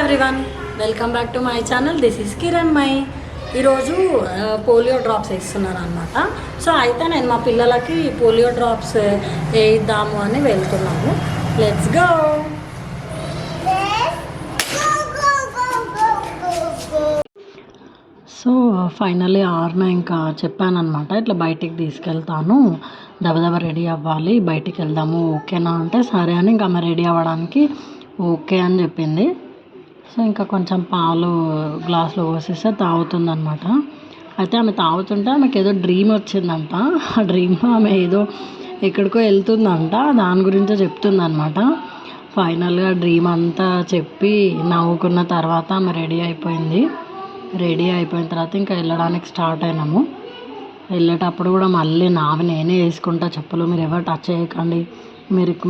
Everyone, welcome back to my channel. This is Kiran my. ఈరోజు polio drops వేస్తున్నారు అనమాట. So అయితే నేను మా పిల్లలకి పోలియో డ్రాప్స్ వేయిద్దాము అని వెళ్తున్నాము. Let's go. సో ఫైనల్లీ ఆర్న ఇంకా చెప్పానమాట, ఇట్లా బయటికి తీసుకెళ్తాను, దబదబ రెడీ అవ్వాలి, బయటికి వెళ్దాము, ఓకేనా అంటే సరే అని ఇంకా ఆమె రెడీ అవ్వడానికి ఓకే అని చెప్పింది. సో ఇంకా కొంచెం పాలు గ్లాస్లో పోసేస్తే తాగుతుందనమాట. అయితే ఆమె తాగుతుంటే ఆమెకు ఏదో డ్రీమ్ వచ్చిందంట. ఆ డ్రీమ్లో ఆమె ఏదో ఎక్కడికో వెళ్తుందంట, దాని గురించే చెప్తుందనమాట. ఫైనల్గా డ్రీమ్ అంతా చెప్పి నవ్వుకున్న తర్వాత ఆమె రెడీ అయిపోయింది. రెడీ అయిపోయిన తర్వాత ఇంకా వెళ్ళడానికి స్టార్ట్ అయినాము. వెళ్ళేటప్పుడు కూడా మళ్ళీ నేనే వేసుకుంటా చెప్పులు, మీరు ఎవరు టచ్ చేయకండి,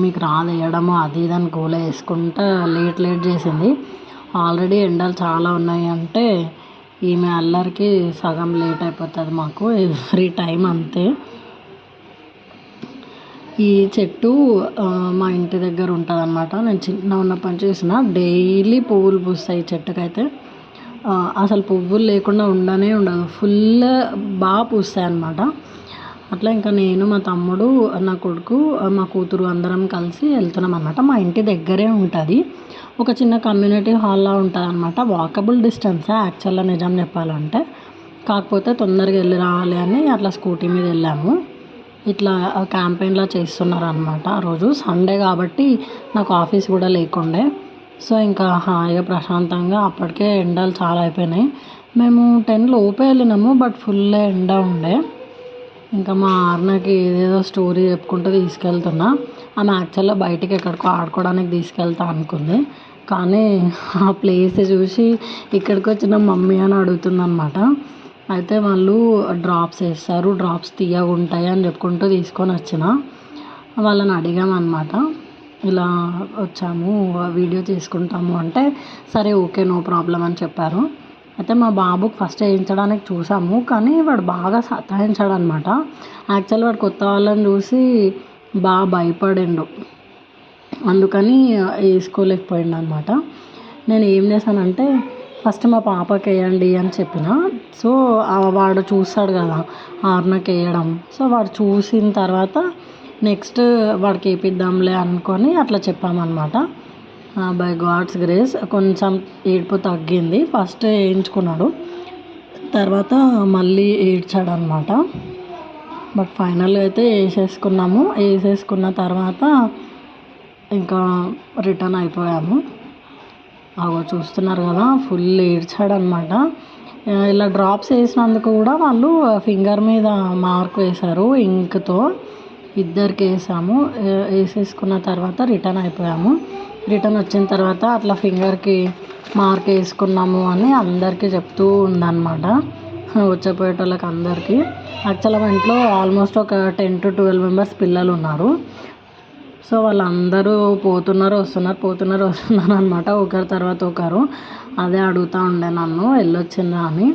మీకు రాదు వేయడము అది ఇదని గోల వేసుకుంటా లేట్ చేసింది. ఆల్రెడీ ఎండలు చాలా ఉన్నాయి అంటే ఈమె అల్లరికి సగం లేట్ అయిపోతుంది మాకు ఎవ్రీ టైం అంతే. ఈ చెట్టు మా ఇంటి దగ్గర ఉంటుంది అన్నమాట. నేను చిన్న ఉన్నప్పటి నుంచి చూసిన, డైలీ పువ్వులు పూస్తాయి ఈ చెట్టుకైతే. అసలు పువ్వులు లేకుండా ఉండదు, ఫుల్ బాగా పూస్తాయి అన్నమాట. అట్లా ఇంకా నేను, మా తమ్ముడు, నా కొడుకు, మా కూతురు అందరం కలిసి వెళ్తున్నాం అన్నమాట. మా ఇంటి దగ్గరే ఉంటుంది, ఒక చిన్న కమ్యూనిటీ హాల్లా ఉంటుంది అన్నమాట. వాకబుల్ డిస్టెన్సే యాక్చువల్గా నిజం చెప్పాలంటే, కాకపోతే తొందరగా వెళ్ళి రావాలి అని అట్లా స్కూటీ మీద వెళ్ళాము. ఇట్లా క్యాంపెయిన్లా చేస్తున్నారు అనమాట. ఆ రోజు సండే కాబట్టి నాకు ఆఫీస్ కూడా లేకుండే. సో ఇంకా హాయిగా ప్రశాంతంగా, అప్పటికే ఎండలు చాలా అయిపోయినాయి. మేము 10 లోపే వెళ్ళినాము, బట్ ఫుల్ ఎండ ఉండే. ఇంకా మా ఆర్నకి ఏదేదో స్టోరీ చెప్పుకుంటూ తీసుకెళ్తున్నా. ఆమె యాక్చువల్గా బయటికి ఎక్కడికో ఆడుకోవడానికి తీసుకెళ్తా అనుకుంది, కానీ ఆ ప్లేస్ చూసి ఇక్కడికి వచ్చిన మమ్మీ అని అడుగుతుందన్నమాట. అయితే వాళ్ళు డ్రాప్స్ వేస్తారు, డ్రాప్స్ తీయగా ఉంటాయి అని చెప్పుకుంటూ తీసుకొని వచ్చిన. వాళ్ళని అడిగామన్నమాట, ఇలా వచ్చాము వీడియో తీసుకుంటాము అంటే సరే ఓకే నో ప్రాబ్లం అని చెప్పారు. అయితే మా బాబుకి ఫస్ట్ వేయించడానికి చూసాము, కానీ వాడు బాగా సతాయించాడు అనమాట. యాక్చువల్ వాడు కొత్త వాళ్ళని చూసి బాగా భయపడిండు, అందుకని వేసుకోలేకపోయిండు అనమాట. నేను ఏం చేశానంటే ఫస్ట్ మా పాపకి వేయండి అని చెప్పిన. సో వాడు చూస్తాడు కదా ఆర్నకి వేయడం, సో వాడు చూసిన తర్వాత నెక్స్ట్ వాడికి వేయిద్దాంలే అనుకొని అట్లా చెప్పామన్నమాట. బై గాడ్స్ గ్రేస్ కొంచెం ఏడుపు తగ్గింది. ఫస్ట్ వేయించుకున్నాడు, తర్వాత మళ్ళీ ఏడ్చాడు అనమాట. బట్ ఫైనల్గా అయితే వేసేసుకున్నాము. వేసేసుకున్న తర్వాత ఇంకా రిటర్న్ అయిపోయాము. అగో చూస్తున్నారు కదా, ఫుల్ ఏడ్చాడు అనమాట. ఇలా డ్రాప్స్ వేసినందుకు కూడా వాళ్ళు ఫింగర్ మీద మార్క్ వేశారు ఇంక్తో. ఇద్దరికి వేసాము. వేసేసుకున్న తర్వాత రిటర్న్ అయిపోయాము. రిటర్న్ వచ్చిన తర్వాత అట్లా ఫింగర్కి మార్క్ వేసుకున్నాము అని అందరికీ చెప్తూ ఉందన్నమాట, వచ్చేపోయేటోళ్ళకి అందరికీ. యాక్చువల్గా మా ఇంట్లో ఆల్మోస్ట్ ఒక 10 to 12 మెంబర్స్ పిల్లలు ఉన్నారు. సో వాళ్ళందరూ పోతున్నారు వస్తున్నారు అనమాట, ఒకరి తర్వాత ఒకరు. అదే అడుగుతూ ఉండే నన్ను వెళ్ళొచ్చిందా అని.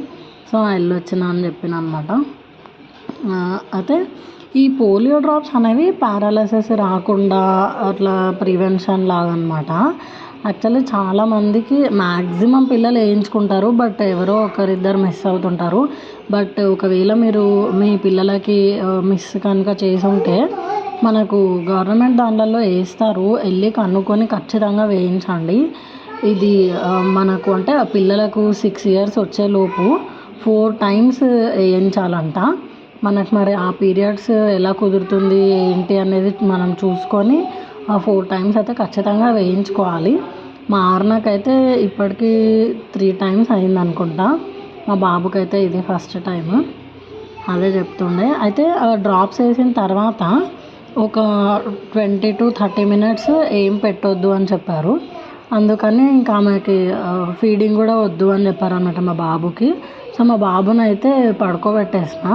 సో వెళ్ళొచ్చినా అని చెప్పిన అనమాట. అయితే ఈ పోలియో డ్రాప్స్ అనేవి పారాలసిస్ రాకుండా అట్లా ప్రివెన్షన్ లాగా అనమాట. యాక్చువల్లీ చాలామందికి మ్యాక్సిమం పిల్లలు వేయించుకుంటారు, బట్ ఎవరో ఒకరిద్దరు మిస్ అవుతుంటారు. బట్ ఒకవేళ మీరు మీ పిల్లలకి మిస్ కనుక చేసి ఉంటే మనకు గవర్నమెంట్ దానిలలో వేస్తారు, వెళ్ళి కనుక్కొని ఖచ్చితంగా వేయించండి. ఇది మనకు అంటే పిల్లలకు 6 years వచ్చేలోపు 4 times వేయించాలంట. మనకు మరి ఆ పీరియడ్స్ ఎలా కుదురుతుంది ఏంటి అనేది మనం చూసుకొని ఆ 4 times అయితే ఖచ్చితంగా వేయించుకోవాలి. మా ఆర్నకైతే ఇప్పటికీ 3 times అయింది అనుకుంటా. మా బాబుకైతే ఇది ఫస్ట్ టైం. అదే చెప్తుండే. అయితే డ్రాప్స్ వేసిన తర్వాత ఒక 20 to 30 minutes ఏం పెట్టొద్దు అని చెప్పారు. అందుకని ఇంకా ఆమెకి ఫీడింగ్ కూడా వద్దు అని చెప్పారన్నమాట మా బాబుకి. సో మా బాబుని అయితే పడుకోబెట్టేసిన,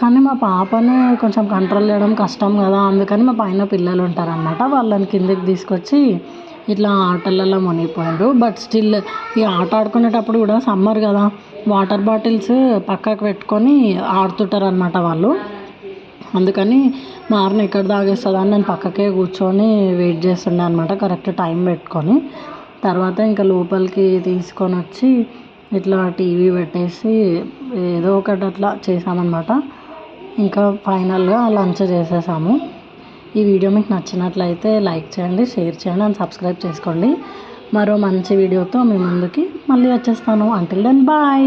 కానీ మా పాపని కొంచెం కంట్రోల్ చేయడం కష్టం కదా, అందుకని మా పైన పిల్లలు ఉంటారనమాట, వాళ్ళని కిందకి తీసుకొచ్చి ఇట్లా ఆటలలో మునిగిపోయారు. బట్ స్టిల్ ఈ ఆట ఆడుకునేటప్పుడు కూడా సమ్మర్ కదా, వాటర్ బాటిల్స్ పక్కకు పెట్టుకొని ఆడుతుంటారు అనమాట వాళ్ళు. అందుకని మా ఆర్న ఎక్కడ తాగేస్తుందని నేను పక్కకే కూర్చొని వెయిట్ చేస్తుండే అనమాట, కరెక్ట్ టైం పెట్టుకొని. తర్వాత ఇంకా లోపలికి తీసుకొని వచ్చి ఇట్లా టీవీ పెట్టేసి ఏదో ఒకటి అట్లా చేసామన్నమాట. ఇంకా ఫైనల్గా లంచ్ చేసేసాము. ఈ వీడియో మీకు నచ్చినట్లయితే లైక్ చేయండి, షేర్ చేయండి అండ్ సబ్స్క్రైబ్ చేసుకోండి. మరో మంచి వీడియోతో మీ ముందుకి మళ్ళీ వచ్చేస్తాను. Until then bye.